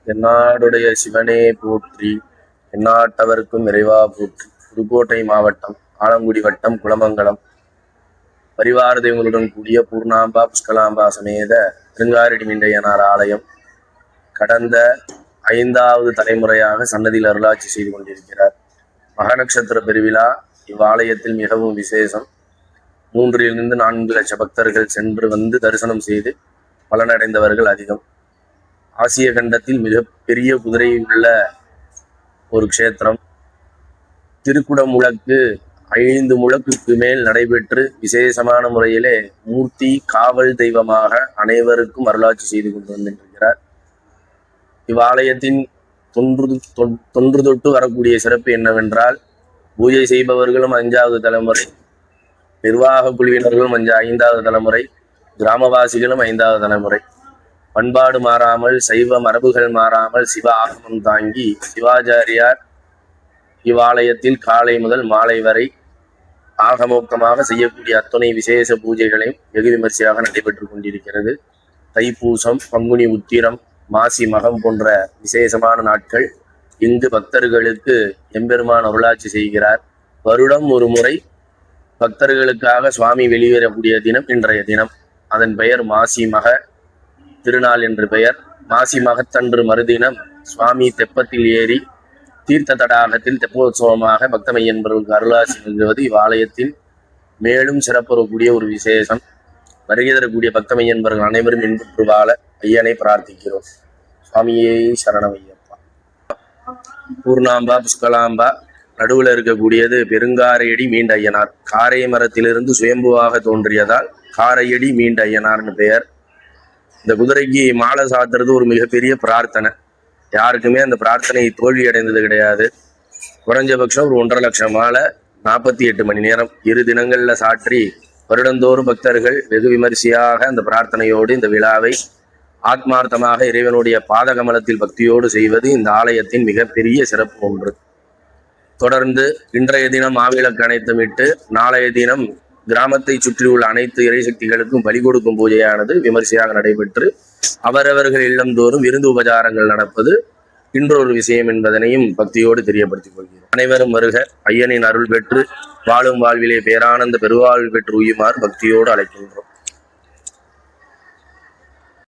தென்னாடுடைய சிவனே போற்றி, எந்நாட்டவர்க்கும் இறைவா போற்றி. புதுக்கோட்டை மாவட்டம் ஆலங்குடி வட்டம் குலமங்கலம் பரிவார தெய்வங்களுடன் கூடிய பூர்ணாம்பா புஷ்கலாம்பா சமேத திருங்காரடி மீண்டையனார் ஆலயம் கடந்த 5வது தலைமுறையாக சன்னதியில் அருளாட்சி செய்து கொண்டிருக்கிறார். மக நட்சத்திர பெருவிழா இவ்வாலயத்தில் மிகவும் விசேஷம். 3 to 4 லட்ச பக்தர்கள் சென்று வந்து தரிசனம் செய்து பலனடைந்தவர்கள் அதிகம். ஆசிய கண்டத்தில் மிகப்பெரிய குதிரை உள்ள ஒரு க்ஷேத்திரம். திருக்குடமுழக்கு 5 முழக்குக்கு மேல் நடைபெற்று விசேஷமான முறையிலே மூர்த்தி காவல் தெய்வமாக அனைவருக்கும் அருளாட்சி செய்து கொண்டு வந்திருக்கிறார். இவ்வாலயத்தின் தொன்று தொட்டு வரக்கூடிய சிறப்பு என்னவென்றால், பூஜை செய்பவர்களும் 5வது தலைமுறை, நிர்வாக குழுவினர்களும் 5வது தலைமுறை, கிராமவாசிகளும் 5வது தலைமுறை. பண்பாடு மாறாமல், சைவ மரபுகள் மாறாமல் சிவ ஆகமம் தாங்கி சிவாச்சாரியார் இவ்வாலயத்தில் காலை முதல் மாலை வரை ஆகமோக்தமாக செய்யக்கூடிய அத்துணை விசேஷ பூஜைகளையும் வெகு விமர்சையாக நடைபெற்று கொண்டிருக்கிறது. தைப்பூசம், பங்குனி உத்திரம், மாசி மகம் போன்ற விசேஷமான நாட்கள் இங்கு பக்தர்களுக்கு எம்பெருமான் அருளாட்சி செய்கிறார். வருடம் ஒரு முறை பக்தர்களுக்காக சுவாமி வெளியேறக்கூடிய தினம் இன்றைய தினம். அதன் பெயர் மாசி மக திருநாள் என்று பெயர். மாசி மகத்தன்று மறுதினம் சுவாமி தெப்பத்தில் ஏறி தீர்த்த தடாகத்தில் தெப்போத்சவமாக பக்தமையன்பர்களுக்கு அருளாட்சி நிகழ்வது இவ்வாலயத்தில் மேலும் சிறப்புறக்கூடிய ஒரு விசேஷம். வருகை தரக்கூடிய பக்தமையன்பர்கள் அனைவரும் இன்புற்று வாழ ஐயனை பிரார்த்திக்கிறோம். சுவாமியே சரணமையப்பா. பூர்ணாம்பா புஷ்கலாம்பா நடுவில் இருக்கக்கூடியது பெருங்காரையடி மீண்டையனார். காரை மரத்திலிருந்து சுயம்புவாக தோன்றியதால் காரையடி மீண்டையனார்னு பெயர். இந்த குதிரைக்கு மாலை சாத்துறது ஒரு மிகப்பெரிய பிரார்த்தனை. யாருக்குமே அந்த பிரார்த்தனை தோல்வி அடைந்தது கிடையாது. குறைஞ்சபட்சம் ஒரு 1.5 லட்சம் மாலை 48 மணி நேரம் 2 தினங்களில் சாற்றி வருடந்தோறும் பக்தர்கள் வெகு விமரிசையாக அந்த பிரார்த்தனையோடு இந்த விழாவை ஆத்மார்த்தமாக இறைவனுடைய பாதகமலத்தில் பக்தியோடு செய்வது இந்த ஆலயத்தின் மிகப்பெரிய சிறப்பு ஒன்று. தொடர்ந்து இன்றைய தினம் மாவிளக்கு அனைத்துமிட்டு நாளைய தினம் கிராமத்தை சுற்றியுள்ள அனைத்து இறைசக்திகளுக்கும் பலி கொடுக்கும் பூஜையானது விமர்சையாக நடைபெற்று அவரவர்கள் இல்லந்தோறும் விருந்து உபசாரங்கள் நடப்பது இன்றொரு விஷயம் என்பதனையும் பக்தியோடு தெரியப்படுத்திக் கொள்கிறோம். அனைவரும் வருக, ஐயனின் அருள் பெற்று வாழும் வாழ்விலே பேரானந்த பெருவாழ்வு பெற்று உயுமாறு பக்தியோடு அழைக்கின்றோம்.